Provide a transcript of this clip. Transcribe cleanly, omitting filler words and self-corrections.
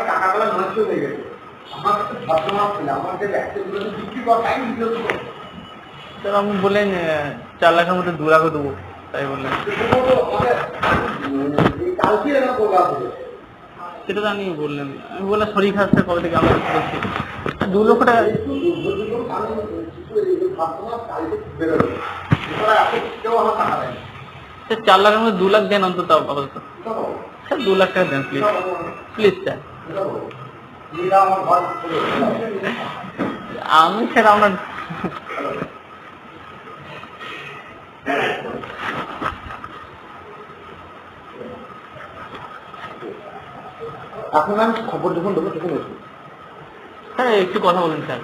টাকাগুলো নষ্ট হয়ে গেছে। আমার কাছে ভদ্রমাপ ছিল, আমার যে ব্যক্তিগুলো বিক্রি করা টাইম দিতে। স্যার আপনি বললেন 4 লাখের মধ্যে 2 লাখও দেবো, তাই বললেন। কালকে এরকম প্রোগ্রাম হবে, সেটা তো আমি বললেন, আমি বললাম শরীর খারাপ স্যার কবে থেকে আমরা বলছি 2 লক্ষ টাকা। স্যার 4 লাখের মধ্যে 2 লাখ দেন অন্তত আপাতত। স্যার 2 লাখ টাকা দেন প্লিজ, প্লিজ স্যার। আমি স্যার আপনার এখন আমি খবর যখন দেবো তখন স্যার একটু কথা বলুন স্যার।